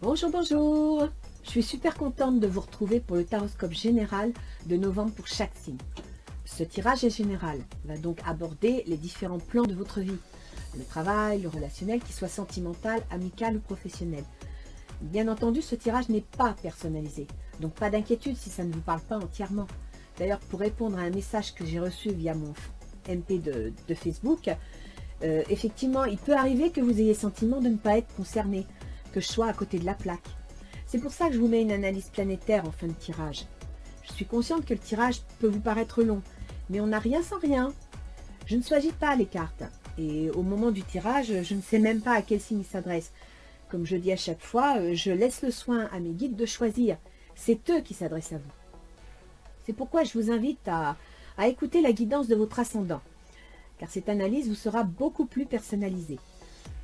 Bonjour, bonjour. Je suis super contente de vous retrouver pour le taroscope général de novembre pour chaque signe. Ce tirage est général, va donc aborder les différents plans de votre vie. Le travail, le relationnel, qu'il soit sentimental, amical ou professionnel. Bien entendu, ce tirage n'est pas personnalisé, donc pas d'inquiétude si ça ne vous parle pas entièrement. D'ailleurs, pour répondre à un message que j'ai reçu via mon MP de Facebook, effectivement, il peut arriver que vous ayez le sentiment de ne pas être concerné, que je sois à côté de la plaque. C'est pour ça que je vous mets une analyse planétaire en fin de tirage. Je suis consciente que le tirage peut vous paraître long, mais on n'a rien sans rien. Je ne choisis pas les cartes, et au moment du tirage, je ne sais même pas à quel signe il s'adresse. Comme je dis à chaque fois, je laisse le soin à mes guides de choisir. C'est eux qui s'adressent à vous. C'est pourquoi je vous invite à écouter la guidance de votre ascendant, car cette analyse vous sera beaucoup plus personnalisée.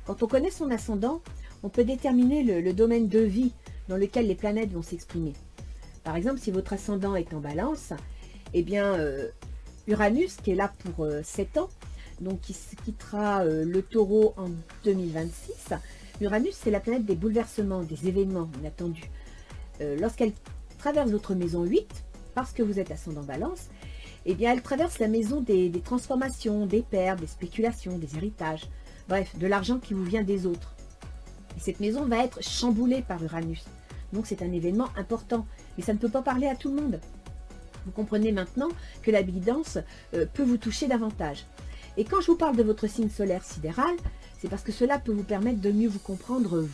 Quand on connaît son ascendant, on peut déterminer le domaine de vie dans lequel les planètes vont s'exprimer. Par exemple, si votre ascendant est en balance, eh bien, Uranus, qui est là pour 7 ans, donc qui quittera le taureau en 2026, Uranus, c'est la planète des bouleversements, des événements inattendus. Lorsqu'elle traverse votre maison 8, parce que vous êtes ascendant balance, eh bien, elle traverse la maison des transformations, des pertes, des spéculations, des héritages, bref, de l'argent qui vous vient des autres. Et cette maison va être chamboulée par Uranus. Donc c'est un événement important, mais ça ne peut pas parler à tout le monde. Vous comprenez maintenant que la guidance peut vous toucher davantage. Et quand je vous parle de votre signe solaire sidéral, c'est parce que cela peut vous permettre de mieux vous comprendre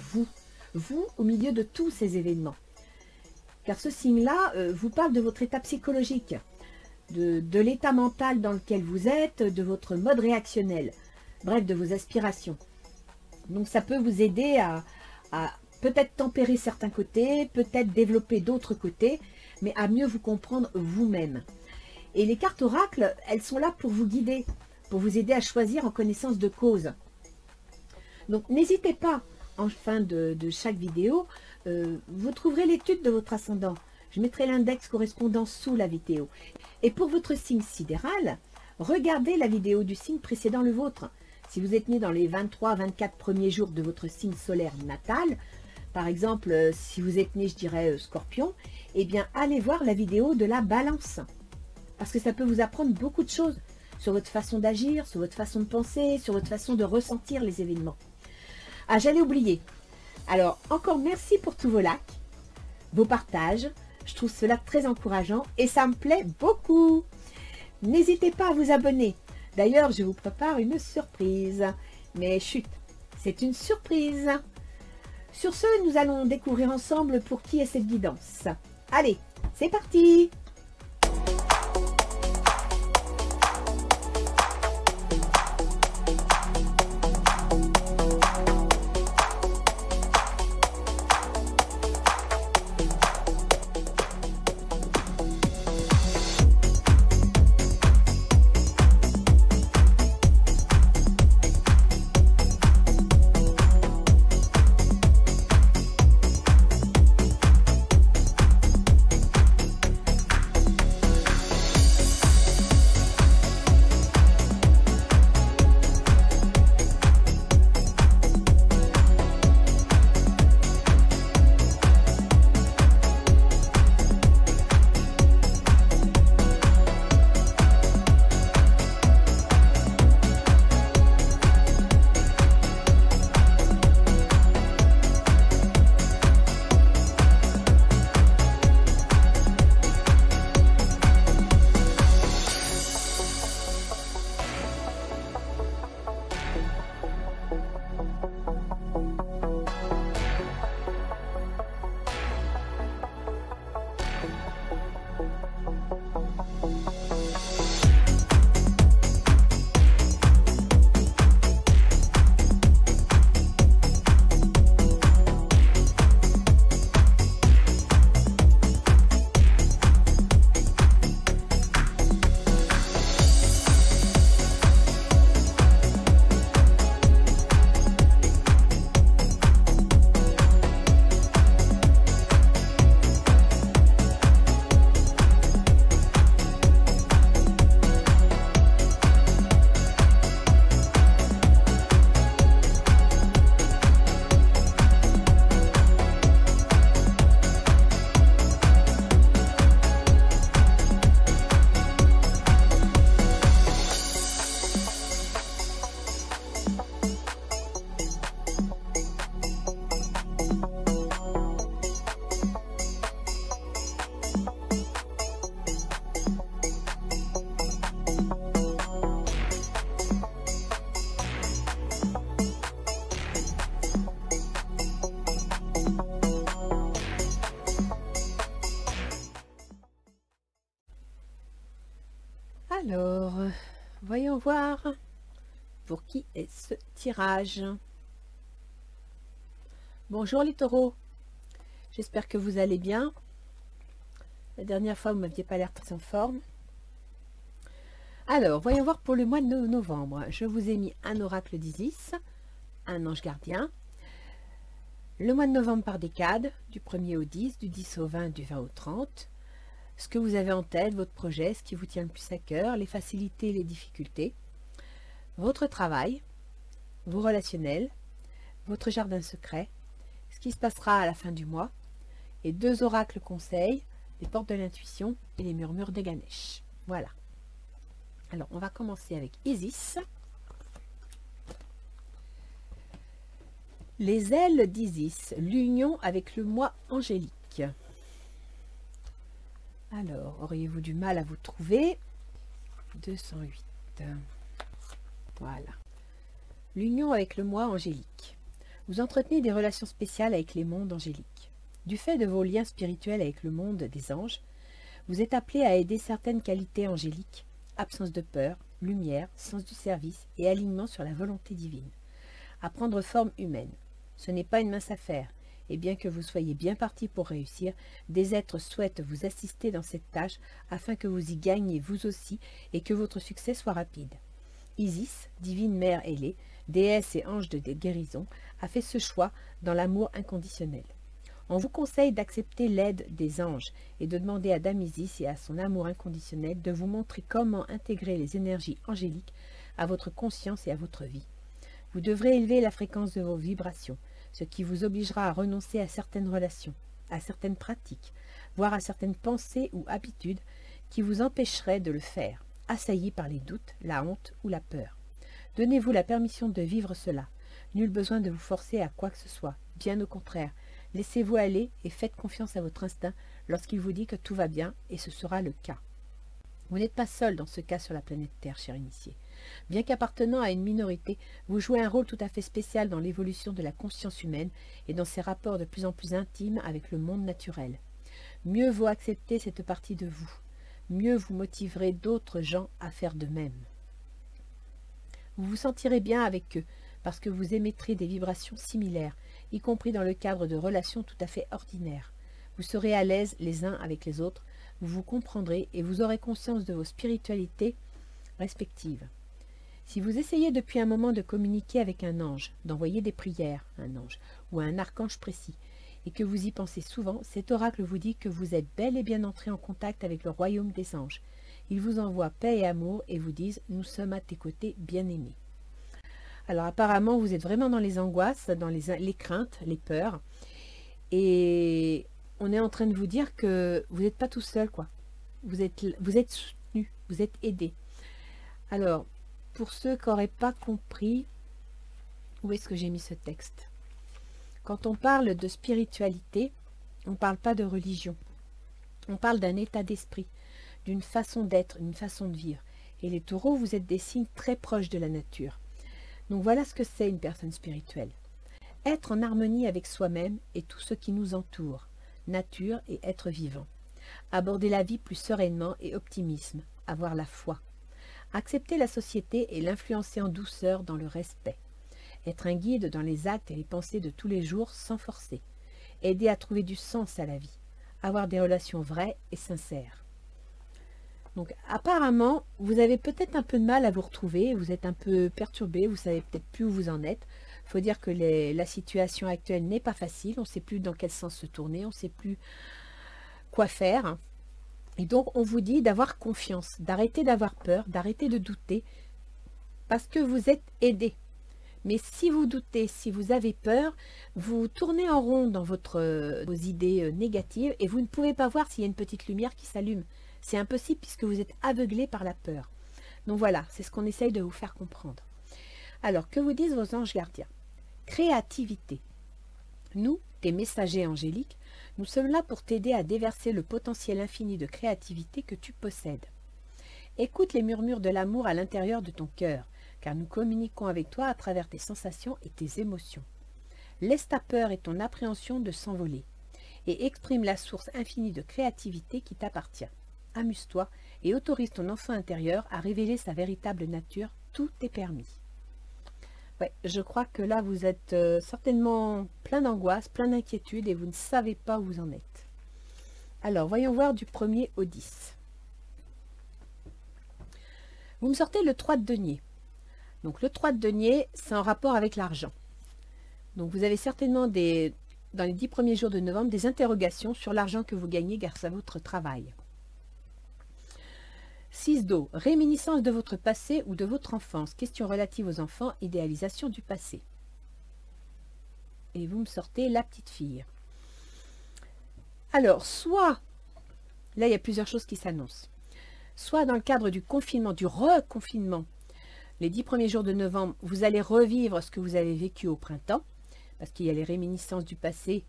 vous au milieu de tous ces événements. Car ce signe-là vous parle de votre état psychologique, de l'état mental dans lequel vous êtes, de votre mode réactionnel, bref, de vos aspirations. Donc ça peut vous aider à peut-être tempérer certains côtés, peut-être développer d'autres côtés, mais à mieux vous comprendre vous-même. Et les cartes oracles, elles sont là pour vous guider, pour vous aider à choisir en connaissance de cause. Donc n'hésitez pas, en fin de chaque vidéo, vous trouverez l'étude de votre ascendant. Je mettrai l'index correspondant sous la vidéo. Et pour votre signe sidéral, regardez la vidéo du signe précédant le vôtre. Si vous êtes né dans les 23-24 premiers jours de votre signe solaire natal, par exemple, si vous êtes né, je dirais, Scorpion, eh bien, allez voir la vidéo de la balance. Parce que ça peut vous apprendre beaucoup de choses sur votre façon d'agir, sur votre façon de penser, sur votre façon de ressentir les événements. Ah, j'allais oublier. Alors, encore merci pour tous vos likes, vos partages. Je trouve cela très encourageant et ça me plaît beaucoup. N'hésitez pas à vous abonner. D'ailleurs, je vous prépare une surprise. Mais chut, c'est une surprise. Sur ce, nous allons découvrir ensemble pour qui est cette guidance. Allez, c'est parti! voyons voir pour qui est ce tirage. Bonjour les taureaux, j'espère que vous allez bien. La dernière fois, vous ne m'aviez pas l'air très en forme. Alors, voyons voir pour le mois de novembre. Je vous ai mis un oracle d'Isis, un ange gardien. Le mois de novembre par décade, du 1er au 10, du 10 au 20, du 20 au 30. Ce que vous avez en tête, votre projet, ce qui vous tient le plus à cœur, les facilités et les difficultés. Votre travail, vos relationnels, votre jardin secret, ce qui se passera à la fin du mois, et 2 oracles conseils, les portes de l'intuition et les murmures de Ganesh. Voilà. Alors, on va commencer avec Isis. Les ailes d'Isis, l'union avec le moi angélique. Alors, auriez-vous du mal à vous trouver? 208. Voilà. L'union avec le moi angélique. Vous entretenez des relations spéciales avec les mondes angéliques. Du fait de vos liens spirituels avec le monde des anges, vous êtes appelé à aider certaines qualités angéliques, absence de peur, lumière, sens du service et alignement sur la volonté divine, à prendre forme humaine. Ce n'est pas une mince affaire, et bien que vous soyez bien parti pour réussir, des êtres souhaitent vous assister dans cette tâche afin que vous y gagniez vous aussi et que votre succès soit rapide. Isis, divine mère ailée, déesse et ange de guérison, a fait ce choix dans l'amour inconditionnel. On vous conseille d'accepter l'aide des anges et de demander à Dame Isis et à son amour inconditionnel de vous montrer comment intégrer les énergies angéliques à votre conscience et à votre vie. Vous devrez élever la fréquence de vos vibrations, ce qui vous obligera à renoncer à certaines relations, à certaines pratiques, voire à certaines pensées ou habitudes qui vous empêcheraient de le faire, assaillis par les doutes, la honte ou la peur. Donnez-vous la permission de vivre cela. Nul besoin de vous forcer à quoi que ce soit, bien au contraire. Laissez-vous aller et faites confiance à votre instinct lorsqu'il vous dit que tout va bien, et ce sera le cas. Vous n'êtes pas seul dans ce cas sur la planète Terre, cher initié. Bien qu'appartenant à une minorité, vous jouez un rôle tout à fait spécial dans l'évolution de la conscience humaine et dans ses rapports de plus en plus intimes avec le monde naturel. Mieux vaut accepter cette partie de vous. Mieux vous motiverez d'autres gens à faire de même. Vous vous sentirez bien avec eux, parce que vous émettrez des vibrations similaires, y compris dans le cadre de relations tout à fait ordinaires. Vous serez à l'aise les uns avec les autres, vous vous comprendrez et vous aurez conscience de vos spiritualités respectives. Si vous essayez depuis un moment de communiquer avec un ange, d'envoyer des prières à un ange ou à un archange précis, et que vous y pensez souvent, cet oracle vous dit que vous êtes bel et bien entré en contact avec le royaume des anges. Ils vous envoient paix et amour et vous disent « Nous sommes à tes côtés, bien-aimés ». Alors apparemment, vous êtes vraiment dans les angoisses, dans les craintes, les peurs. Et on est en train de vous dire que vous n'êtes pas tout seul, quoi. Vous êtes soutenu, vous êtes aidé. Alors, pour ceux qui n'auraient pas compris, où est-ce que j'ai mis ce texte? Quand on parle de spiritualité, on ne parle pas de religion. On parle d'un état d'esprit, d'une façon d'être, une façon de vivre. Et les taureaux, vous êtes des signes très proches de la nature. Donc voilà ce que c'est une personne spirituelle. Être en harmonie avec soi-même et tout ce qui nous entoure, nature et être vivant. Aborder la vie plus sereinement et optimisme, avoir la foi. Accepter la société et l'influencer en douceur dans le respect. Être un guide dans les actes et les pensées de tous les jours sans forcer. Aider à trouver du sens à la vie. Avoir des relations vraies et sincères. Donc apparemment, vous avez peut-être un peu de mal à vous retrouver, vous êtes un peu perturbé, vous savez peut-être plus où vous en êtes. Il faut dire que la situation actuelle n'est pas facile, on ne sait plus dans quel sens se tourner, on ne sait plus quoi faire. Et donc on vous dit d'avoir confiance, d'arrêter d'avoir peur, d'arrêter de douter, parce que vous êtes aidé. Mais si vous doutez, si vous avez peur, vous tournez en rond dans vos idées négatives et vous ne pouvez pas voir s'il y a une petite lumière qui s'allume. C'est impossible puisque vous êtes aveuglé par la peur. Donc voilà, c'est ce qu'on essaye de vous faire comprendre. Alors, que vous disent vos anges gardiens? Créativité. Nous, tes messagers angéliques, nous sommes là pour t'aider à déverser le potentiel infini de créativité que tu possèdes. Écoute les murmures de l'amour à l'intérieur de ton cœur, car nous communiquons avec toi à travers tes sensations et tes émotions. Laisse ta peur et ton appréhension de s'envoler, et exprime la source infinie de créativité qui t'appartient. amuse-toi et autorise ton enfant intérieur à révéler sa véritable nature. Tout est permis. Ouais, je crois que là, vous êtes certainement plein d'angoisse, plein d'inquiétude et vous ne savez pas où vous en êtes. Alors, voyons voir du 1er au 10. Vous me sortez le 3 de denier. Donc, le 3 de denier, c'est en rapport avec l'argent. Donc, vous avez certainement dans les 10 premiers jours de novembre, des interrogations sur l'argent que vous gagnez grâce à votre travail. 6 d'eau, réminiscence de votre passé ou de votre enfance, questions relatives aux enfants, idéalisation du passé. Et vous me sortez la petite fille. Alors, soit, là il y a plusieurs choses qui s'annoncent, soit dans le cadre du confinement, du reconfinement, les 10 premiers jours de novembre, vous allez revivre ce que vous avez vécu au printemps, parce qu'il y a les réminiscences du passé,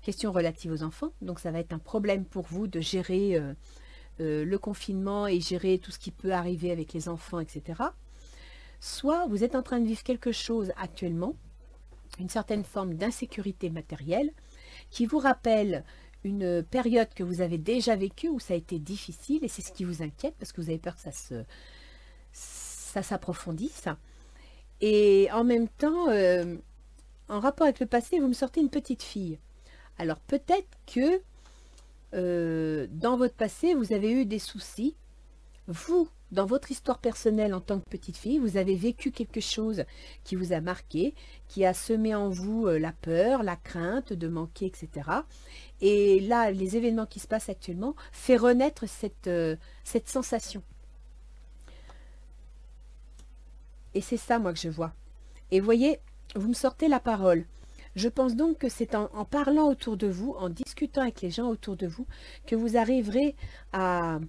questions relatives aux enfants, donc ça va être un problème pour vous de gérer le confinement et gérer tout ce qui peut arriver avec les enfants, etc. Soit vous êtes en train de vivre quelque chose actuellement, une certaine forme d'insécurité matérielle, qui vous rappelle une période que vous avez déjà vécue où ça a été difficile et c'est ce qui vous inquiète parce que vous avez peur que ça s'approfondisse. Et en même temps, en rapport avec le passé, vous me sortez une petite fille. Alors peut-être que dans votre passé, vous avez eu des soucis. Vous, dans votre histoire personnelle en tant que petite fille, vous avez vécu quelque chose qui vous a marqué, qui a semé en vous la peur, la crainte de manquer, etc. Et là, les événements qui se passent actuellement font renaître cette sensation. Et c'est ça, moi, que je vois. Et vous voyez, vous me sortez la parole. Je pense donc que c'est en parlant autour de vous, en discutant avec les gens autour de vous, que vous arriverez à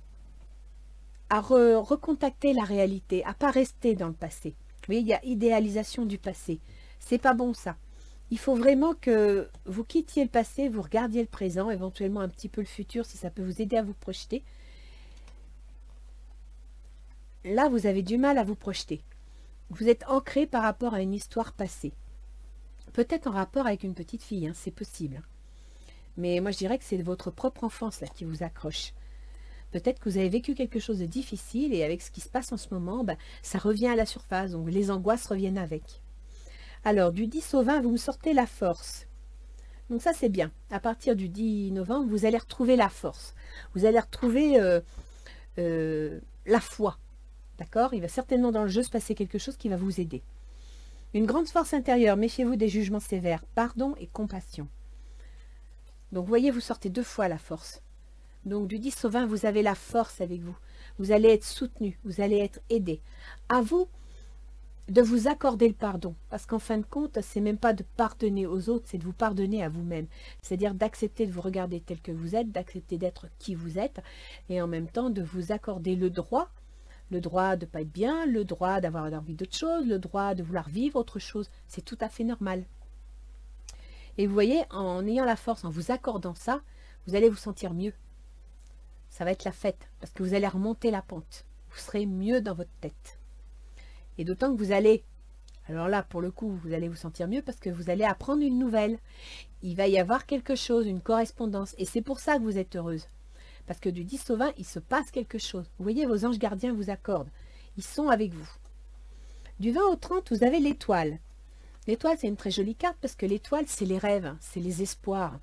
recontacter la réalité, à ne pas rester dans le passé. Vous voyez, il y a idéalisation du passé. C'est pas bon ça. Il faut vraiment que vous quittiez le passé, vous regardiez le présent, éventuellement un petit peu le futur si ça peut vous aider à vous projeter. Là, vous avez du mal à vous projeter. Vous êtes ancré par rapport à une histoire passée. Peut-être en rapport avec une petite fille, hein, c'est possible. Mais moi, je dirais que c'est votre propre enfance là qui vous accroche. Peut-être que vous avez vécu quelque chose de difficile et avec ce qui se passe en ce moment, ça revient à la surface. Donc, les angoisses reviennent avec. Alors, du 10 au 20, vous me sortez la force. Donc, ça, c'est bien. À partir du 10 novembre, vous allez retrouver la force. Vous allez retrouver la foi. D'accord? Il va certainement dans le jeu se passer quelque chose qui va vous aider. Une grande force intérieure, méfiez-vous des jugements sévères, pardon et compassion. Donc, vous voyez, vous sortez 2 fois la force. Donc, du 10 au 20, vous avez la force avec vous. Vous allez être soutenu, vous allez être aidé. À vous de vous accorder le pardon. Parce qu'en fin de compte, c'est même pas de pardonner aux autres, c'est de vous pardonner à vous-même. C'est-à-dire d'accepter de vous regarder tel que vous êtes, d'accepter d'être qui vous êtes, et en même temps de vous accorder le droit de ne pas être bien, le droit d'avoir envie d'autre chose, le droit de vouloir vivre autre chose. C'est tout à fait normal. Et vous voyez, en ayant la force, en vous accordant ça, vous allez vous sentir mieux. Ça va être la fête, parce que vous allez remonter la pente. Vous serez mieux dans votre tête. Et d'autant que vous allez, alors là, pour le coup, vous allez vous sentir mieux parce que vous allez apprendre une nouvelle. Il va y avoir quelque chose, une correspondance. Et c'est pour ça que vous êtes heureuse. Parce que du 10 au 20, il se passe quelque chose. Vous voyez, vos anges gardiens vous accordent. Ils sont avec vous. Du 20 au 30, vous avez l'étoile. L'étoile, c'est une très jolie carte parce que l'étoile, c'est les rêves, c'est les espoirs.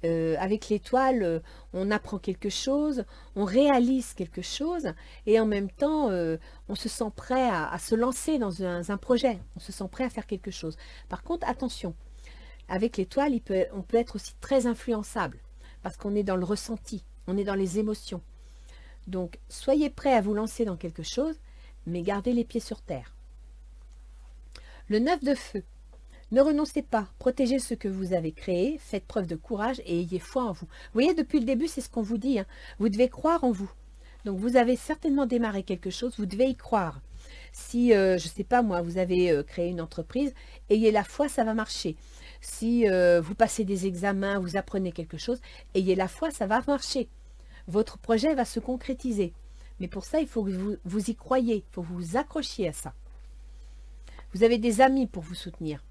Avec l'étoile, on apprend quelque chose, on réalise quelque chose et en même temps, on se sent prêt à se lancer dans un projet. On se sent prêt à faire quelque chose. Par contre, attention, avec l'étoile, on peut être aussi très influençable parce qu'on est dans le ressenti. On est dans les émotions. Donc, soyez prêts à vous lancer dans quelque chose, mais gardez les pieds sur terre. Le 9 de feu. Ne renoncez pas. Protégez ce que vous avez créé. Faites preuve de courage et ayez foi en vous. Vous voyez, depuis le début, c'est ce qu'on vous dit. Hein. Vous devez croire en vous. Donc, vous avez certainement démarré quelque chose. Vous devez y croire. Si, je ne sais pas moi, vous avez créé une entreprise, ayez la foi, ça va marcher. Si vous passez des examens, vous apprenez quelque chose, ayez la foi, ça va marcher. Votre projet va se concrétiser. Mais pour ça, il faut que vous y croyez. Il faut que vous vous accrochiez à ça. Vous avez des amis pour vous soutenir.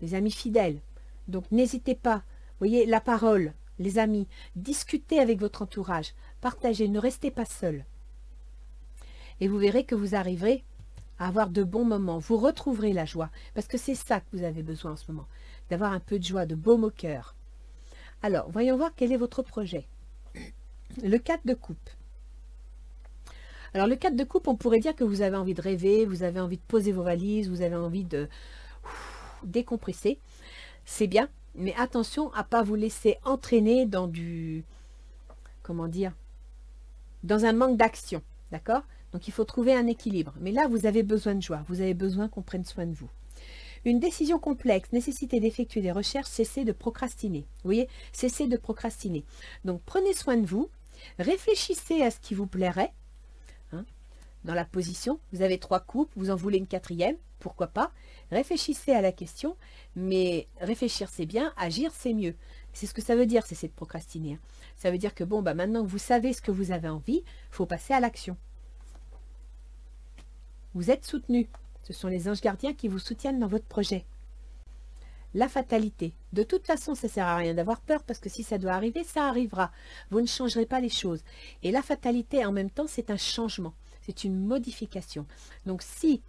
Des amis fidèles. Donc, n'hésitez pas. Vous voyez, la parole. les amis, discutez avec votre entourage, partagez, ne restez pas seul. Et vous verrez que vous arriverez à avoir de bons moments. Vous retrouverez la joie, parce que c'est ça que vous avez besoin en ce moment, d'avoir un peu de joie, de baume au cœur. Alors, voyons voir quel est votre projet. Le 4 de coupe. Alors, le 4 de coupe, on pourrait dire que vous avez envie de rêver, vous avez envie de poser vos valises, vous avez envie de décompresser. C'est bien, mais attention à ne pas vous laisser entraîner dans du... Comment dire? Dans un manque d'action, d'accord? Donc, il faut trouver un équilibre. Mais là, vous avez besoin de joie, vous avez besoin qu'on prenne soin de vous. Une décision complexe, nécessité d'effectuer des recherches, cessez de procrastiner. Vous voyez, cessez de procrastiner. Donc, prenez soin de vous, réfléchissez à ce qui vous plairait. Hein, dans la position, vous avez 3 coupes, vous en voulez une 4e, pourquoi pas. Réfléchissez à la question, mais réfléchir c'est bien, agir c'est mieux. C'est ce que ça veut dire, c'est de procrastiner. Hein. Ça veut dire que bon, bah, maintenant que vous savez ce que vous avez envie, il faut passer à l'action. Vous êtes soutenu. Ce sont les anges gardiens qui vous soutiennent dans votre projet. La fatalité. De toute façon, ça ne sert à rien d'avoir peur parce que si ça doit arriver, ça arrivera. Vous ne changerez pas les choses. Et la fatalité, en même temps, c'est un changement. C'est une modification. Donc, si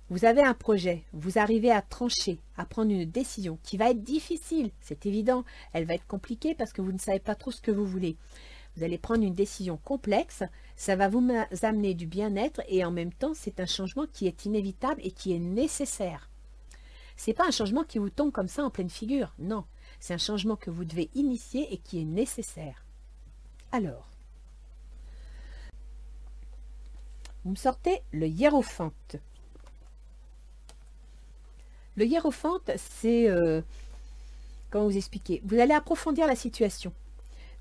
vous avez un projet, vous arrivez à trancher, à prendre une décision qui va être difficile, c'est évident, elle va être compliquée parce que vous ne savez pas trop ce que vous voulez. Vous allez prendre une décision complexe, ça va vous amener du bien-être et en même temps, c'est un changement qui est inévitable et qui est nécessaire. Ce n'est pas un changement qui vous tombe comme ça en pleine figure, non. C'est un changement que vous devez initier et qui est nécessaire. Alors, vous me sortez le hiérophante. Le hiérophante, c'est, comment vous expliquer? Vous allez approfondir la situation.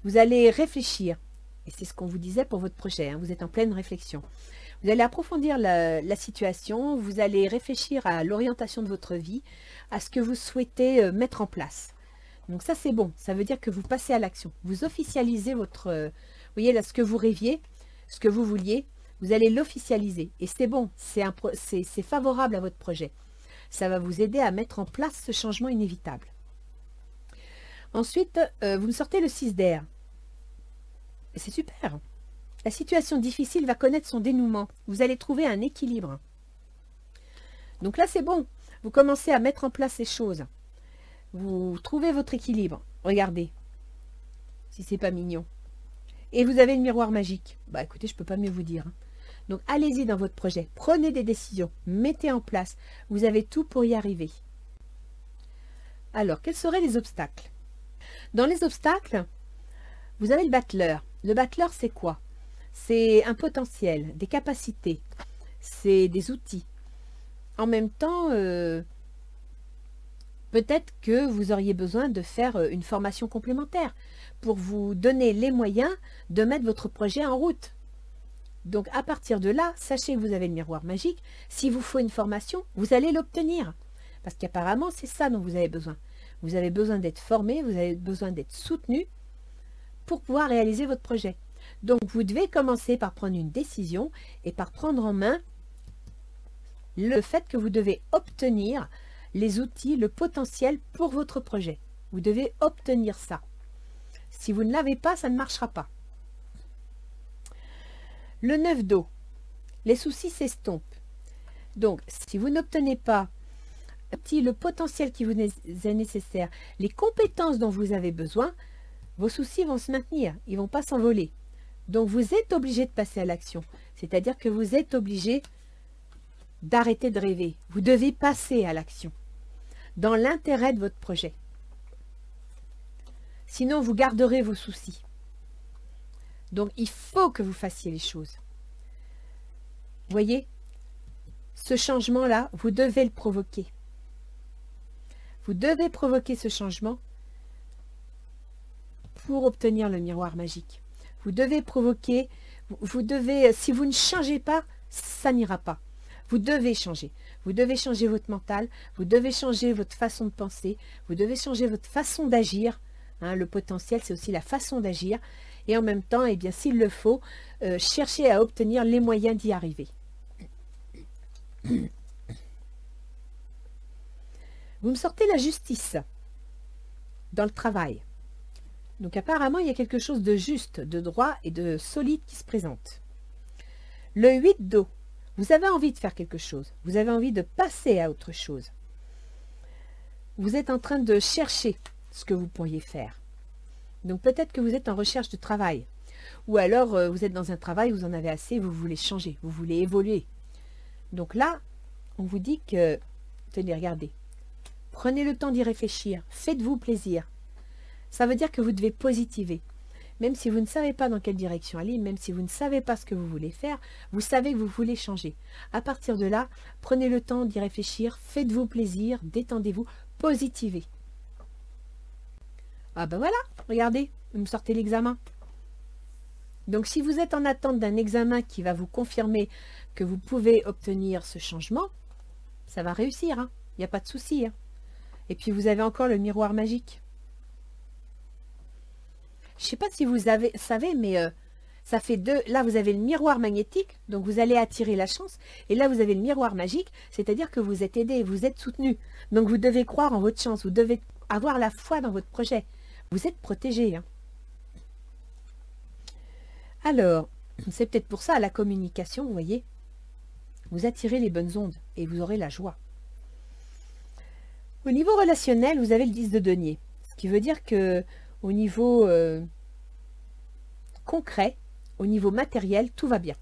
Vous allez réfléchir, et c'est ce qu'on vous disait pour votre projet, hein, vous êtes en pleine réflexion. Vous allez approfondir la situation, vous allez réfléchir à l'orientation de votre vie, à ce que vous souhaitez mettre en place. Donc ça c'est bon, ça veut dire que vous passez à l'action. Vous officialisez votre, vous voyez là ce que vous rêviez, ce que vous vouliez, vous allez l'officialiser. Et c'est bon, c'est favorable à votre projet. Ça va vous aider à mettre en place ce changement inévitable. Ensuite, vous me sortez le 6 d'air. C'est super. La situation difficile va connaître son dénouement. Vous allez trouver un équilibre. Donc là, c'est bon. Vous commencez à mettre en place ces choses. Vous trouvez votre équilibre. Regardez. Si c'est pas mignon. Et vous avez le miroir magique. Bah écoutez, je ne peux pas mieux vous dire. Hein. Donc allez-y dans votre projet. Prenez des décisions. Mettez en place. Vous avez tout pour y arriver. Alors, quels seraient les obstacles? Dans les obstacles, vous avez le battleur. Le battleur, c'est quoi? C'est un potentiel, des capacités, c'est des outils. En même temps, peut-être que vous auriez besoin de faire une formation complémentaire pour vous donner les moyens de mettre votre projet en route. Donc, à partir de là, sachez que vous avez le miroir magique. S'il vous faut une formation, vous allez l'obtenir. Parce qu'apparemment, c'est ça dont vous avez besoin. Vous avez besoin d'être formé, vous avez besoin d'être soutenu pour pouvoir réaliser votre projet. Donc, vous devez commencer par prendre une décision et par prendre en main le fait que vous devez obtenir les outils, le potentiel pour votre projet. Vous devez obtenir ça. Si vous ne l'avez pas, ça ne marchera pas. Le 9 d'eau. Les soucis s'estompent. Donc, si vous n'obtenez pas le potentiel qui vous est nécessaire, les compétences dont vous avez besoin, vos soucis vont se maintenir, ils ne vont pas s'envoler. Donc vous êtes obligé de passer à l'action, c'est-à-dire que vous êtes obligé d'arrêter de rêver. Vous devez passer à l'action, dans l'intérêt de votre projet. Sinon, vous garderez vos soucis. Donc il faut que vous fassiez les choses. Vous voyez, ce changement-là, vous devez le provoquer. Vous devez provoquer ce changement pour obtenir le miroir magique. Vous devez provoquer, vous devez, si vous ne changez pas, ça n'ira pas. Vous devez changer. Vous devez changer votre mental, vous devez changer votre façon de penser, vous devez changer votre façon d'agir. Hein, le potentiel, c'est aussi la façon d'agir. Et en même temps, eh bien, s'il le faut, chercher à obtenir les moyens d'y arriver. Vous me sortez la justice dans le travail. Donc apparemment, il y a quelque chose de juste, de droit et de solide qui se présente. Le 8 d'eau. Vous avez envie de faire quelque chose. Vous avez envie de passer à autre chose. Vous êtes en train de chercher ce que vous pourriez faire. Donc peut-être que vous êtes en recherche de travail. Ou alors vous êtes dans un travail, vous en avez assez, vous voulez changer, vous voulez évoluer. Donc là, on vous dit que, tenez, regardez, prenez le temps d'y réfléchir, faites-vous plaisir. Ça veut dire que vous devez positiver. Même si vous ne savez pas dans quelle direction aller, même si vous ne savez pas ce que vous voulez faire, vous savez que vous voulez changer. À partir de là, prenez le temps d'y réfléchir, faites-vous plaisir, détendez-vous, positivez. Ah ben voilà, regardez, vous me sortez l'examen. Donc si vous êtes en attente d'un examen qui va vous confirmer que vous pouvez obtenir ce changement, ça va réussir, hein. Il n'y a pas de souci. Hein. Et puis vous avez encore le miroir magique. Je ne sais pas si vous savez, mais ça fait deux. Là, vous avez le miroir magnétique, donc vous allez attirer la chance. Et là, vous avez le miroir magique, c'est-à-dire que vous êtes aidé, vous êtes soutenu. Donc vous devez croire en votre chance, vous devez avoir la foi dans votre projet. Vous êtes protégé. Hein. Alors, c'est peut-être pour ça, la communication, vous voyez, vous attirez les bonnes ondes et vous aurez la joie. Au niveau relationnel, vous avez le 10 de denier, ce qui veut dire que au niveau concret, au niveau matériel, tout va bien.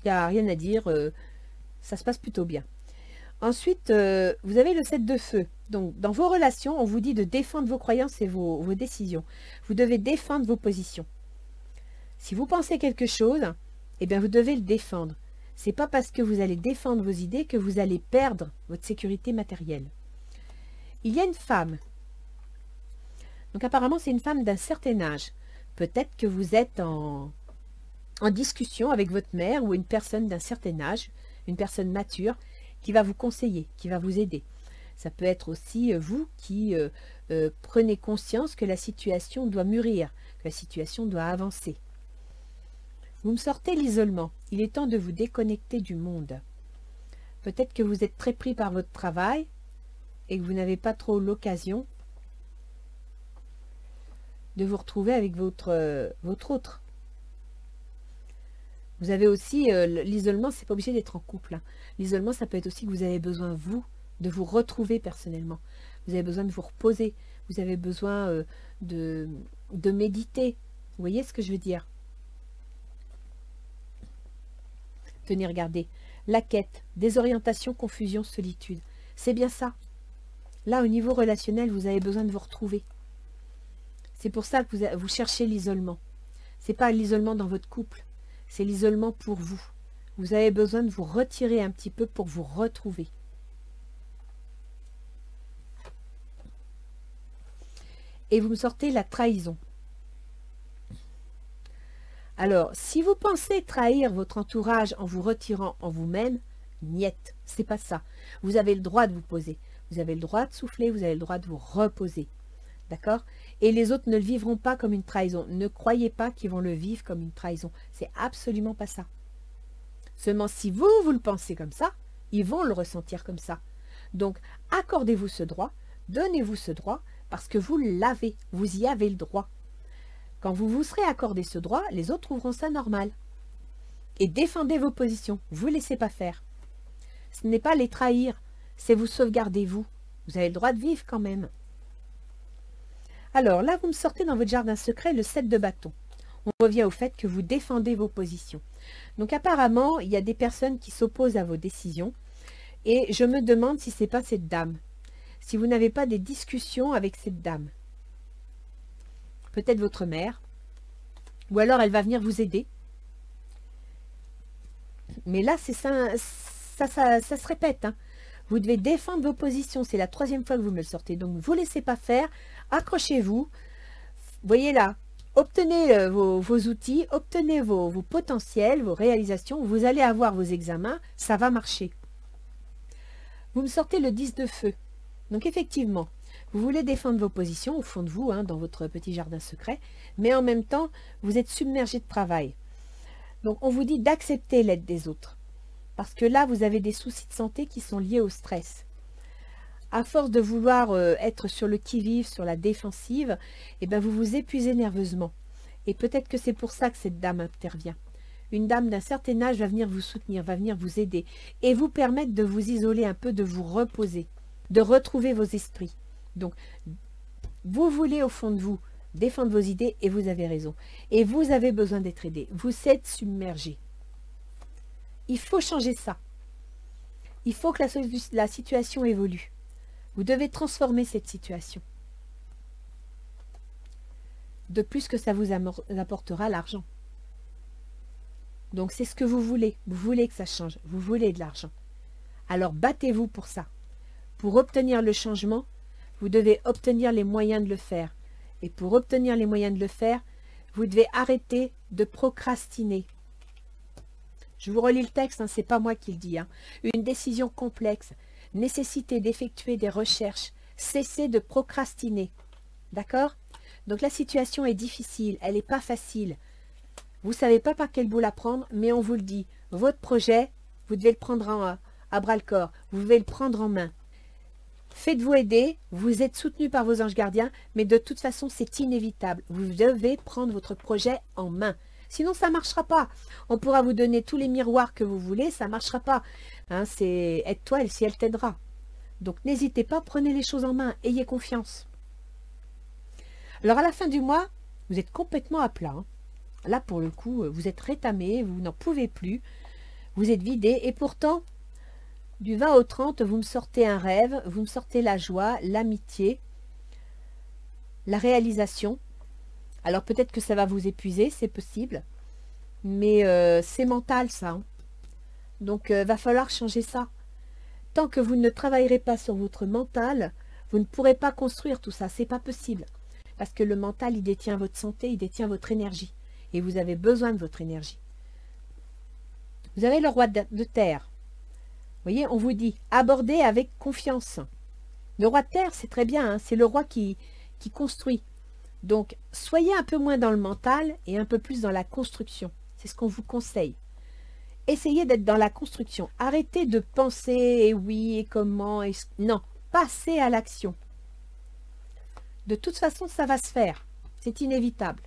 Il n'y a rien à dire, ça se passe plutôt bien. Ensuite, vous avez le 7 de feu. Donc, dans vos relations, on vous dit de défendre vos croyances et vos décisions. Vous devez défendre vos positions. Si vous pensez quelque chose, eh bien, vous devez le défendre. Ce n'est pas parce que vous allez défendre vos idées que vous allez perdre votre sécurité matérielle. Il y a une femme. Donc, apparemment, c'est une femme d'un certain âge. Peut-être que vous êtes en discussion avec votre mère ou une personne d'un certain âge, une personne mature, qui va vous conseiller, qui va vous aider. Ça peut être aussi vous qui prenez conscience que la situation doit mûrir, que la situation doit avancer. Vous me sortez l'isolement. Il est temps de vous déconnecter du monde. Peut-être que vous êtes très pris par votre travail et que vous n'avez pas trop l'occasion de vous retrouver avec votre autre. Vous avez aussi, l'isolement, c'est pas obligé d'être en couple. Hein. L'isolement, ça peut être aussi que vous avez besoin, vous, de vous retrouver personnellement. Vous avez besoin de vous reposer. Vous avez besoin de méditer. Vous voyez ce que je veux dire? Tenez, regardez. La quête, désorientation, confusion, solitude. C'est bien ça. Là, au niveau relationnel, vous avez besoin de vous retrouver. C'est pour ça que vous cherchez l'isolement. Ce n'est pas l'isolement dans votre couple. C'est l'isolement pour vous. Vous avez besoin de vous retirer un petit peu pour vous retrouver. Et vous me sortez la trahison. Alors, si vous pensez trahir votre entourage en vous retirant en vous-même, niette, c'est pas ça. Vous avez le droit de vous poser. Vous avez le droit de souffler, vous avez le droit de vous reposer. D'accord? Et les autres ne le vivront pas comme une trahison. Ne croyez pas qu'ils vont le vivre comme une trahison. C'est absolument pas ça. Seulement, si vous le pensez comme ça, ils vont le ressentir comme ça. Donc, accordez-vous ce droit, donnez-vous ce droit, parce que vous l'avez, vous y avez le droit. Quand vous vous serez accordé ce droit, les autres trouveront ça normal. Et défendez vos positions, vous ne laissez pas faire. Ce n'est pas les trahir, c'est vous sauvegarder vous. Vous avez le droit de vivre quand même. Alors là, vous me sortez dans votre jardin secret le 7 de bâton. On revient au fait que vous défendez vos positions. Donc apparemment, il y a des personnes qui s'opposent à vos décisions. Et je me demande si ce n'est pas cette dame. Si vous n'avez pas des discussions avec cette dame. Peut-être votre mère. Ou alors elle va venir vous aider. Mais là, c'est ça, ça se répète. Hein. Vous devez défendre vos positions. C'est la 3e fois que vous me le sortez. Donc, ne vous laissez pas faire. Accrochez-vous. Voyez là. Obtenez vos outils. Obtenez vos potentiels, vos réalisations. Vous allez avoir vos examens. Ça va marcher. Vous me sortez le 10 de feu. Donc, effectivement, vous voulez défendre vos positions au fond de vous, hein, dans votre petit jardin secret. Mais en même temps, vous êtes submergé de travail. Donc, on vous dit d'accepter l'aide des autres. Parce que là, vous avez des soucis de santé qui sont liés au stress. À force de vouloir être sur le qui-vive, sur la défensive, eh ben vous vous épuisez nerveusement. Et peut-être que c'est pour ça que cette dame intervient. Une dame d'un certain âge va venir vous soutenir, va venir vous aider et vous permettre de vous isoler un peu, de vous reposer, de retrouver vos esprits. Donc, vous voulez au fond de vous défendre vos idées et vous avez raison. Et vous avez besoin d'être aidé. Vous êtes submergé. Il faut changer ça. Il faut que la situation évolue. Vous devez transformer cette situation. De plus que ça vous apportera l'argent. Donc c'est ce que vous voulez. Vous voulez que ça change. Vous voulez de l'argent. Alors battez-vous pour ça. Pour obtenir le changement, vous devez obtenir les moyens de le faire. Et pour obtenir les moyens de le faire, vous devez arrêter de procrastiner. Je vous relis le texte, hein, c'est pas moi qui le dis. Hein. Une décision complexe, nécessité d'effectuer des recherches, cessez de procrastiner. D'accord? Donc la situation est difficile, elle n'est pas facile. Vous ne savez pas par quel bout la prendre, mais on vous le dit. Votre projet, vous devez le prendre à bras-le-corps. Vous devez le prendre en main. Faites-vous aider, vous êtes soutenu par vos anges gardiens, mais de toute façon, c'est inévitable. Vous devez prendre votre projet en main. Sinon, ça ne marchera pas. On pourra vous donner tous les miroirs que vous voulez, ça ne marchera pas. Hein, c'est aide-toi, elle, si elle t'aidera. Donc, n'hésitez pas, prenez les choses en main, ayez confiance. Alors, à la fin du mois, vous êtes complètement à plat. Hein. Là, pour le coup, vous êtes rétamé, vous n'en pouvez plus, vous êtes vidé, et pourtant, du 20 au 30, vous me sortez un rêve, vous me sortez la joie, l'amitié, la réalisation. Alors, peut-être que ça va vous épuiser, c'est possible, mais c'est mental, ça. Hein. Donc, va falloir changer ça. Tant que vous ne travaillerez pas sur votre mental, vous ne pourrez pas construire tout ça, c'est pas possible. Parce que le mental, il détient votre santé, il détient votre énergie. Et vous avez besoin de votre énergie. Vous avez le roi de terre. Vous voyez, on vous dit, abordez avec confiance. Le roi de terre, c'est très bien, hein, c'est le roi qui construit. Donc, soyez un peu moins dans le mental et un peu plus dans la construction. C'est ce qu'on vous conseille. Essayez d'être dans la construction. Arrêtez de penser, et oui, et comment, et... Non, passez à l'action. De toute façon, ça va se faire. C'est inévitable.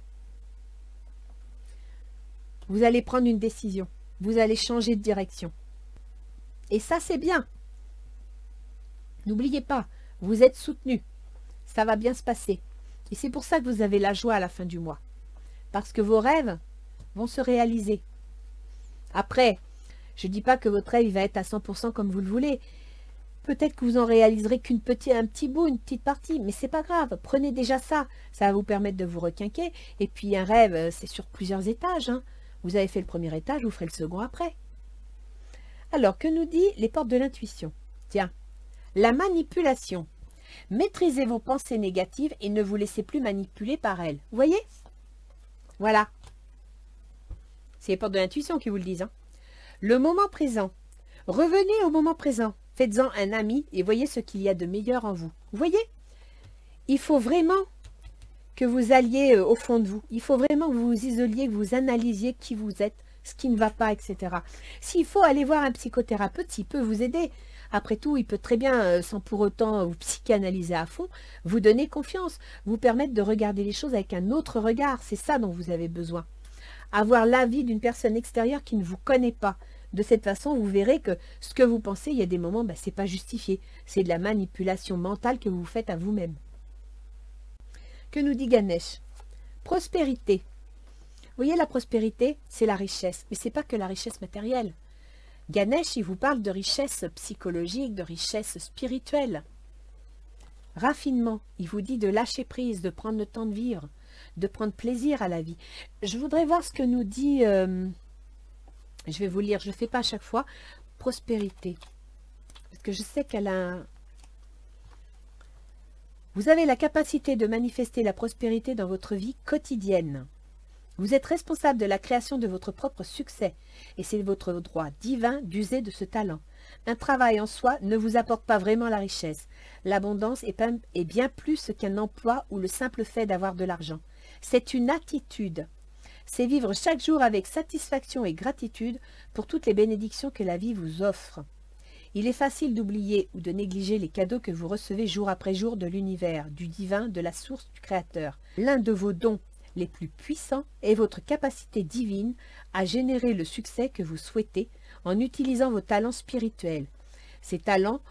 Vous allez prendre une décision. Vous allez changer de direction. Et ça, c'est bien. N'oubliez pas, vous êtes soutenu. Ça va bien se passer. Et c'est pour ça que vous avez la joie à la fin du mois. Parce que vos rêves vont se réaliser. Après, je ne dis pas que votre rêve va être à 100% comme vous le voulez. Peut-être que vous en réaliserez un petit bout, une petite partie, mais c'est pas grave. Prenez déjà ça. Ça va vous permettre de vous requinquer. Et puis un rêve, c'est sur plusieurs étages. Hein. Vous avez fait le premier étage, vous ferez le second après. Alors, que nous dit les portes de l'intuition? Tiens, la manipulation. Maîtrisez vos pensées négatives et ne vous laissez plus manipuler par elles. Vous voyez? Voilà. C'est les portes de l'intuition qui vous le disent. Hein. Le moment présent. Revenez au moment présent. Faites-en un ami et voyez ce qu'il y a de meilleur en vous. Vous voyez? Il faut vraiment que vous alliez au fond de vous. Il faut vraiment que vous vous isoliez, que vous analysiez qui vous êtes, ce qui ne va pas, etc. S'il faut aller voir un psychothérapeute, s'il peut vous aider. Après tout, il peut très bien, sans pour autant vous psychanalyser à fond, vous donner confiance, vous permettre de regarder les choses avec un autre regard. C'est ça dont vous avez besoin. Avoir l'avis d'une personne extérieure qui ne vous connaît pas. De cette façon, vous verrez que ce que vous pensez, il y a des moments, c'est pas justifié. C'est de la manipulation mentale que vous faites à vous-même. Que nous dit Ganesh? Prospérité. Vous voyez, la prospérité, c'est la richesse. Mais ce n'est pas que la richesse matérielle. Ganesh, il vous parle de richesse psychologique, de richesse spirituelle. Raffinement, il vous dit de lâcher prise, de prendre le temps de vivre, de prendre plaisir à la vie. Je voudrais voir ce que nous dit, je vais vous lire, je ne le fais pas à chaque fois, prospérité. Parce que je sais qu'elle a Vous avez la capacité de manifester la prospérité dans votre vie quotidienne. Vous êtes responsable de la création de votre propre succès et c'est votre droit divin d'user de ce talent. Un travail en soi ne vous apporte pas vraiment la richesse. L'abondance est bien plus qu'un emploi ou le simple fait d'avoir de l'argent. C'est une attitude. C'est vivre chaque jour avec satisfaction et gratitude pour toutes les bénédictions que la vie vous offre. Il est facile d'oublier ou de négliger les cadeaux que vous recevez jour après jour de l'univers, du divin, de la source du Créateur. L'un de vos dons les plus puissants est votre capacité divine à générer le succès que vous souhaitez en utilisant vos talents spirituels. Ces talents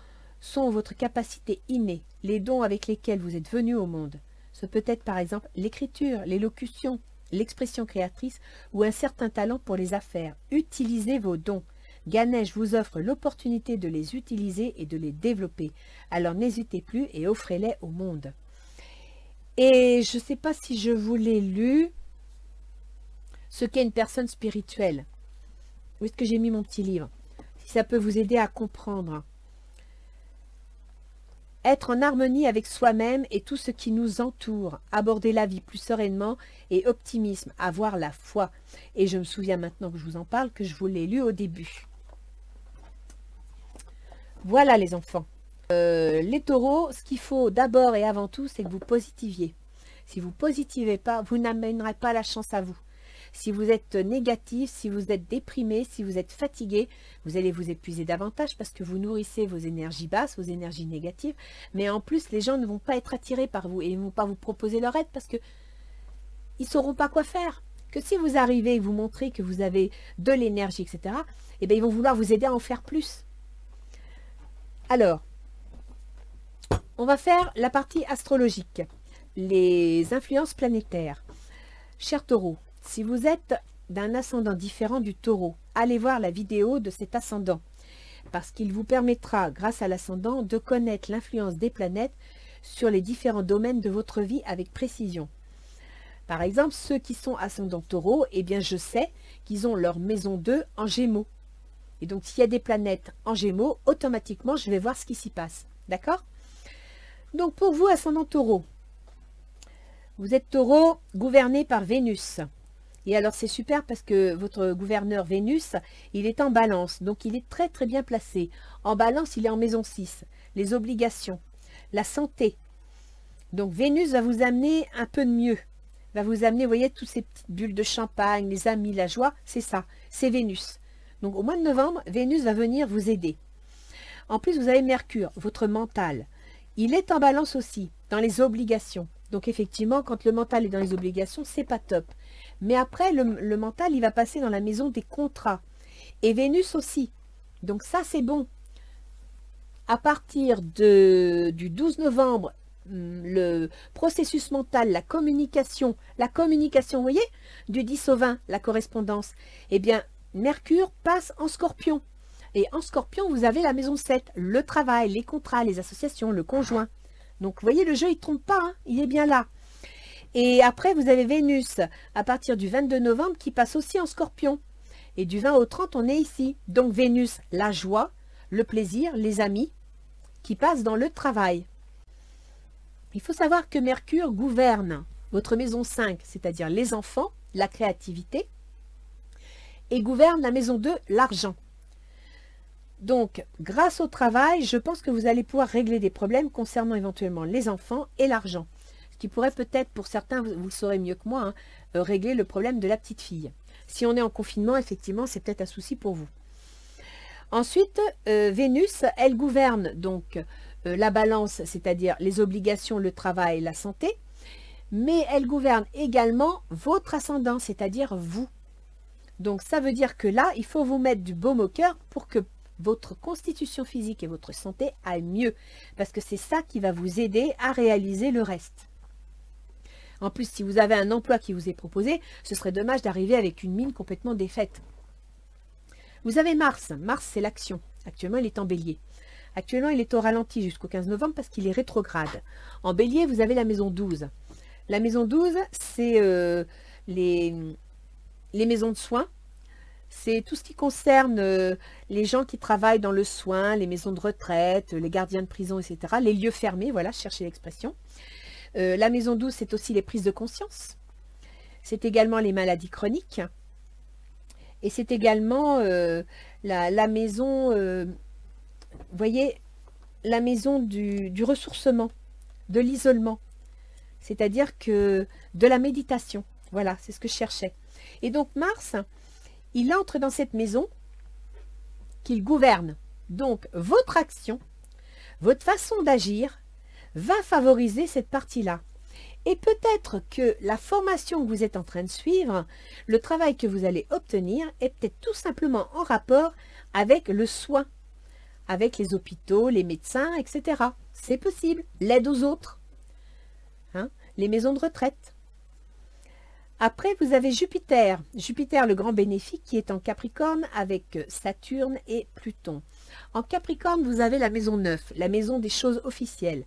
sont votre capacité innée, les dons avec lesquels vous êtes venu au monde. Ce peut être par exemple l'écriture, l'élocution, l'expression créatrice ou un certain talent pour les affaires. Utilisez vos dons. Ganesh vous offre l'opportunité de les utiliser et de les développer. Alors n'hésitez plus et offrez-les au monde. Et je ne sais pas si je vous l'ai lu, ce qu'est une personne spirituelle. Où est-ce que j'ai mis mon petit livre? Si ça peut vous aider à comprendre. Être en harmonie avec soi-même et tout ce qui nous entoure. Aborder la vie plus sereinement et optimisme. Avoir la foi. Et je me souviens maintenant que je vous en parle, que je vous l'ai lu au début. Voilà les enfants. Les taureaux, ce qu'il faut d'abord et avant tout, c'est que vous positiviez. Si vous ne positivez pas, vous n'amènerez pas la chance à vous. Si vous êtes négatif, si vous êtes déprimé, si vous êtes fatigué, vous allez vous épuiser davantage parce que vous nourrissez vos énergies basses, vos énergies négatives. Mais en plus, les gens ne vont pas être attirés par vous et ils ne vont pas vous proposer leur aide parce qu'ils ne sauront pas quoi faire. Que si vous arrivez et vous montrez que vous avez de l'énergie, etc., eh bien, ils vont vouloir vous aider à en faire plus. Alors, on va faire la partie astrologique, les influences planétaires. Chers taureaux, si vous êtes d'un ascendant différent du taureau, allez voir la vidéo de cet ascendant, parce qu'il vous permettra, grâce à l'ascendant, de connaître l'influence des planètes sur les différents domaines de votre vie avec précision. Par exemple, ceux qui sont ascendant taureau, eh bien je sais qu'ils ont leur maison 2 en Gémeaux. Et donc, s'il y a des planètes en Gémeaux, automatiquement, je vais voir ce qui s'y passe. D'accord? Donc, pour vous, ascendant taureau, vous êtes taureau gouverné par Vénus. Et alors, c'est super parce que votre gouverneur Vénus, il est en balance. Donc, il est très, très bien placé. En balance, il est en maison 6. Les obligations, la santé. Donc, Vénus va vous amener un peu de mieux. Va vous amener, vous voyez, toutes ces petites bulles de champagne, les amis, la joie. C'est ça, c'est Vénus. Donc, au mois de novembre, Vénus va venir vous aider. En plus, vous avez Mercure, votre mental. Il est en balance aussi, dans les obligations. Donc, effectivement, quand le mental est dans les obligations, c'est pas top. Mais après, le mental, il va passer dans la maison des contrats. Et Vénus aussi. Donc, ça, c'est bon. À partir du 12 novembre, le processus mental, la communication, vous voyez, du 10 au 20, la correspondance, eh bien, Mercure passe en Scorpion. Et en Scorpion, vous avez la maison 7, le travail, les contrats, les associations, le conjoint. Donc, vous voyez, le jeu, il ne trompe pas, hein, il est bien là. Et après, vous avez Vénus, à partir du 22 novembre, qui passe aussi en Scorpion. Et du 20 au 30, on est ici. Donc, Vénus, la joie, le plaisir, les amis, qui passent dans le travail. Il faut savoir que Mercure gouverne votre maison 5, c'est-à-dire les enfants, la créativité, et gouverne la maison 2, l'argent. Donc, grâce au travail, je pense que vous allez pouvoir régler des problèmes concernant éventuellement les enfants et l'argent. Ce qui pourrait peut-être, pour certains, vous le saurez mieux que moi, hein, régler le problème de la petite fille. Si on est en confinement, effectivement, c'est peut-être un souci pour vous. Ensuite, Vénus, elle gouverne donc la balance, c'est-à-dire les obligations, le travail, la santé, mais elle gouverne également votre ascendant, c'est-à-dire vous. Donc, ça veut dire que là, il faut vous mettre du baume au cœur pour que votre constitution physique et votre santé aillent mieux. Parce que c'est ça qui va vous aider à réaliser le reste. En plus, si vous avez un emploi qui vous est proposé, ce serait dommage d'arriver avec une mine complètement défaite. Vous avez Mars. Mars, c'est l'action. Actuellement, il est en bélier. Actuellement, il est au ralenti jusqu'au 15 novembre parce qu'il est rétrograde. En bélier, vous avez la maison 12. La maison 12, c'est les maisons de soins. C'est tout ce qui concerne les gens qui travaillent dans le soin, les maisons de retraite, les gardiens de prison, etc. Les lieux fermés, voilà, cherchez l'expression. La maison 12, c'est aussi les prises de conscience. C'est également les maladies chroniques. Et c'est également la maison, vous voyez, la maison du ressourcement, de l'isolement. C'est-à-dire que de la méditation. Voilà, c'est ce que je cherchais. Et donc Mars, il entre dans cette maison qu'il gouverne. Donc, votre action, votre façon d'agir va favoriser cette partie-là. Et peut-être que la formation que vous êtes en train de suivre, le travail que vous allez obtenir est peut-être tout simplement en rapport avec le soin, avec les hôpitaux, les médecins, etc. C'est possible. L'aide aux autres, hein, les maisons de retraite. Après, vous avez Jupiter. Jupiter, le grand bénéfique, qui est en Capricorne avec Saturne et Pluton. En Capricorne, vous avez la maison 9, la maison des choses officielles.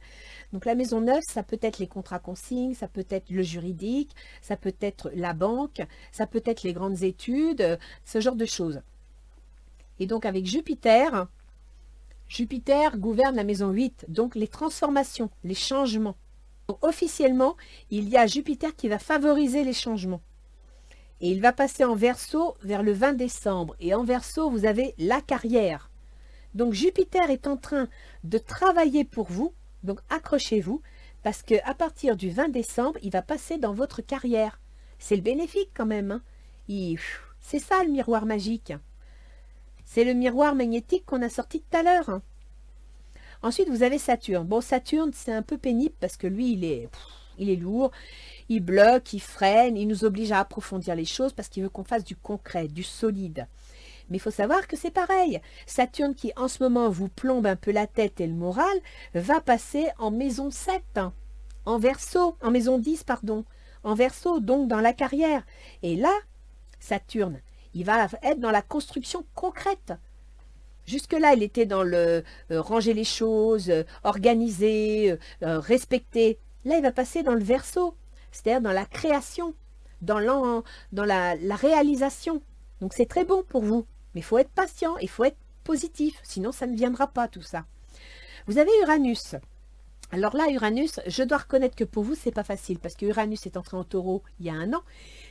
Donc la maison 9, ça peut être les contrats consignes, ça peut être le juridique, ça peut être la banque, ça peut être les grandes études, ce genre de choses. Et donc avec Jupiter, Jupiter gouverne la maison 8, donc les transformations, les changements. Donc, officiellement, il y a Jupiter qui va favoriser les changements. Et il va passer en Verseau vers le 20 décembre. Et en Verseau, vous avez la carrière. Donc Jupiter est en train de travailler pour vous. Donc accrochez-vous, parce qu'à partir du 20 décembre, il va passer dans votre carrière. C'est le bénéfique quand même. Hein. C'est ça le miroir magique. C'est le miroir magnétique qu'on a sorti tout à l'heure. Hein. Ensuite, vous avez Saturne. Bon, Saturne, c'est un peu pénible parce que lui, il est lourd, il bloque, il freine, il nous oblige à approfondir les choses parce qu'il veut qu'on fasse du concret, du solide. Mais il faut savoir que c'est pareil. Saturne qui, en ce moment, vous plombe un peu la tête et le moral, va passer en maison 7, hein, en Verseau, en maison 10, pardon, en Verseau, donc dans la carrière. Et là, Saturne, il va être dans la construction concrète. Jusque-là, il était dans le ranger les choses, organiser, respecter. Là, il va passer dans le Verseau, c'est-à-dire dans la création, dans la réalisation. Donc, c'est très bon pour vous. Mais il faut être patient, il faut être positif, sinon ça ne viendra pas tout ça. Vous avez Uranus. Alors là, Uranus, je dois reconnaître que pour vous, c'est pas facile, parce que Uranus est entré en Taureau il y a un an,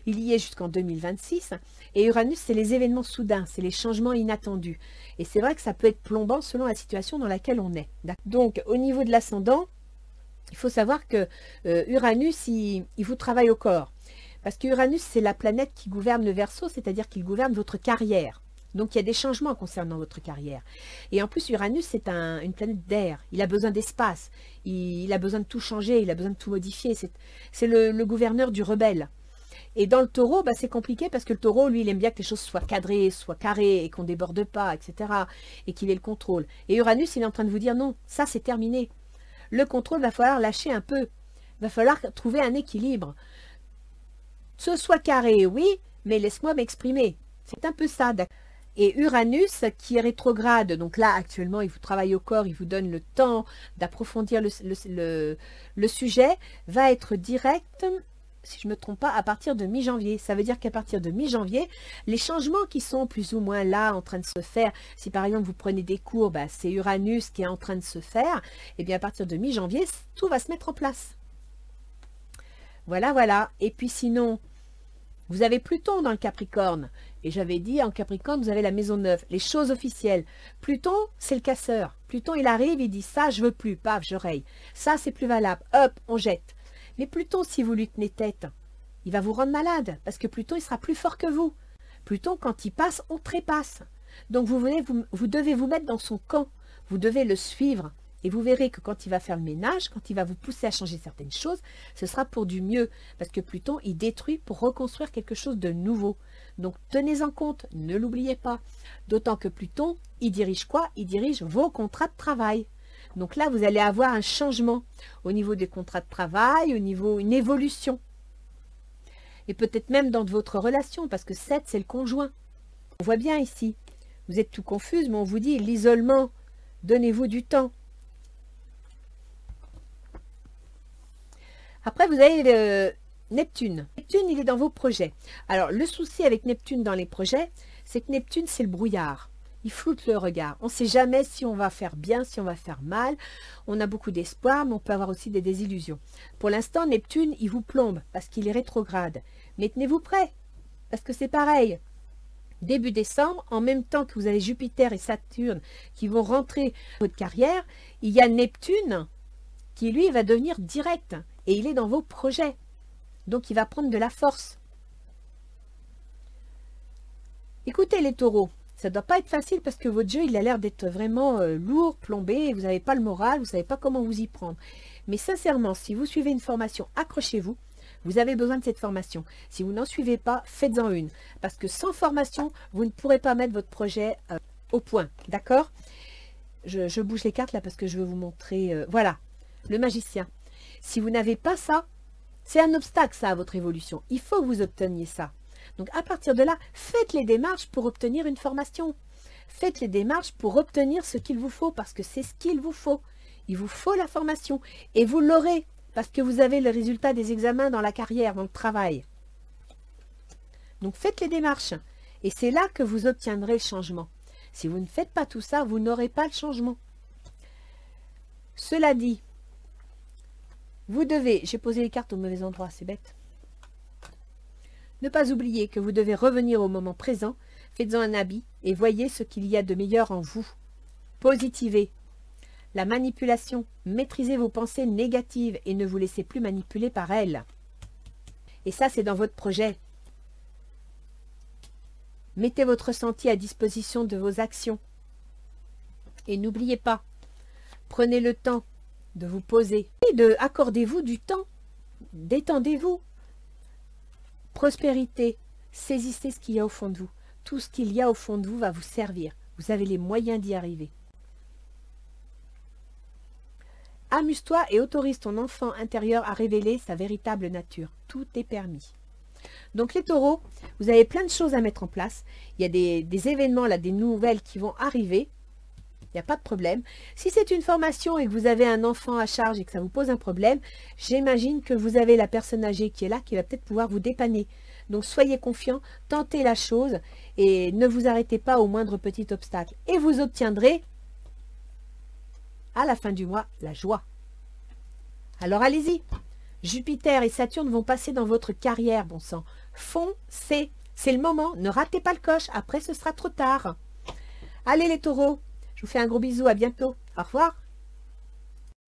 il y est jusqu'en 2026, et Uranus, c'est les événements soudains, c'est les changements inattendus. Et c'est vrai que ça peut être plombant selon la situation dans laquelle on est. Donc, au niveau de l'ascendant, il faut savoir que Uranus, il vous travaille au corps. Parce que Uranus, c'est la planète qui gouverne le Verseau, c'est-à-dire qu'il gouverne votre carrière. Donc, il y a des changements concernant votre carrière. Et en plus, Uranus, c'est une planète d'air. Il a besoin d'espace. Il a besoin de tout changer. Il a besoin de tout modifier. C'est le gouverneur du rebelle. Et dans le Taureau, bah, c'est compliqué parce que le Taureau, lui, il aime bien que les choses soient cadrées, soient carrées et qu'on ne déborde pas, etc. Et qu'il ait le contrôle. Et Uranus, il est en train de vous dire non, ça, c'est terminé. Le contrôle, va falloir lâcher un peu. Il va falloir trouver un équilibre. Ce soit carré, oui, mais laisse-moi m'exprimer. C'est un peu ça, d'accord. Et Uranus, qui est rétrograde, donc là, actuellement, il vous travaille au corps, il vous donne le temps d'approfondir le sujet, va être direct, si je ne me trompe pas, à partir de mi-janvier. Ça veut dire qu'à partir de mi-janvier, les changements qui sont plus ou moins là, en train de se faire, si par exemple vous prenez des cours, bah, c'est Uranus qui est en train de se faire, et bien à partir de mi-janvier, tout va se mettre en place. Voilà, voilà. Et puis sinon, vous avez Pluton dans le Capricorne. Et j'avais dit, en Capricorne, vous avez la maison 9, les choses officielles. Pluton, c'est le casseur. Pluton, il arrive, il dit, ça, je veux plus, paf, je raye. Ça, c'est plus valable. Hop, on jette. Mais Pluton, si vous lui tenez tête, il va vous rendre malade. Parce que Pluton, il sera plus fort que vous. Pluton, quand il passe, on trépasse. Donc, vous devez vous mettre dans son camp. Vous devez le suivre. Et vous verrez que quand il va faire le ménage, quand il va vous pousser à changer certaines choses, ce sera pour du mieux. Parce que Pluton, il détruit pour reconstruire quelque chose de nouveau. Donc, tenez-en compte, ne l'oubliez pas. D'autant que Pluton, il dirige quoi? Il dirige vos contrats de travail. Donc là, vous allez avoir un changement au niveau des contrats de travail, au niveau une évolution. Et peut-être même dans votre relation, parce que 7, c'est le conjoint. On voit bien ici. Vous êtes tout confuse, mais on vous dit l'isolement. Donnez-vous du temps. Après, vous avez Neptune. Neptune, il est dans vos projets. Alors, le souci avec Neptune dans les projets, c'est que Neptune, c'est le brouillard. Il floute le regard. On ne sait jamais si on va faire bien, si on va faire mal. On a beaucoup d'espoir, mais on peut avoir aussi des désillusions. Pour l'instant, Neptune, il vous plombe parce qu'il est rétrograde. Mais tenez-vous prêt, parce que c'est pareil. Début décembre, en même temps que vous avez Jupiter et Saturne qui vont rentrer dans votre carrière, il y a Neptune qui, lui, va devenir direct. Et il est dans vos projets. Donc, il va prendre de la force. Écoutez les taureaux. Ça ne doit pas être facile parce que votre jeu, il a l'air d'être vraiment lourd, plombé, vous n'avez pas le moral, vous ne savez pas comment vous y prendre. Mais sincèrement, si vous suivez une formation, accrochez-vous. Vous avez besoin de cette formation. Si vous n'en suivez pas, faites-en une. Parce que sans formation, vous ne pourrez pas mettre votre projet au point. D'accord? Je bouge les cartes là parce que je veux vous montrer. Voilà, le magicien. Si vous n'avez pas ça, c'est un obstacle ça à votre évolution. Il faut que vous obteniez ça. Donc à partir de là, faites les démarches pour obtenir une formation. Faites les démarches pour obtenir ce qu'il vous faut parce que c'est ce qu'il vous faut. Il vous faut la formation et vous l'aurez parce que vous avez le résultat des examens dans la carrière, dans le travail. Donc faites les démarches et c'est là que vous obtiendrez le changement. Si vous ne faites pas tout ça, vous n'aurez pas le changement. Cela dit, vous devez, j'ai posé les cartes au mauvais endroit, c'est bête. Ne pas oublier que vous devez revenir au moment présent, faites-en un habit et voyez ce qu'il y a de meilleur en vous. Positivez. La manipulation, maîtrisez vos pensées négatives et ne vous laissez plus manipuler par elles. Et ça, c'est dans votre projet. Mettez votre ressenti à disposition de vos actions. Et n'oubliez pas, prenez le temps de vous poser et accordez-vous du temps. Détendez-vous. Prospérité, saisissez ce qu'il y a au fond de vous. Tout ce qu'il y a au fond de vous va vous servir. Vous avez les moyens d'y arriver. Amuse-toi et autorise ton enfant intérieur à révéler sa véritable nature. Tout est permis. Donc les taureaux, vous avez plein de choses à mettre en place. Il y a des événements, là, des nouvelles qui vont arriver. Il n'y a pas de problème. Si c'est une formation et que vous avez un enfant à charge et que ça vous pose un problème, j'imagine que vous avez la personne âgée qui est là, qui va peut-être pouvoir vous dépanner. Donc soyez confiants, tentez la chose et ne vous arrêtez pas au moindre petit obstacle. Et vous obtiendrez, à la fin du mois, la joie. Alors allez-y. Jupiter et Saturne vont passer dans votre carrière, bon sang. Foncez. C'est le moment. Ne ratez pas le coche. Après, ce sera trop tard. Allez les taureaux. Je vous fais un gros bisou. À bientôt. Au revoir.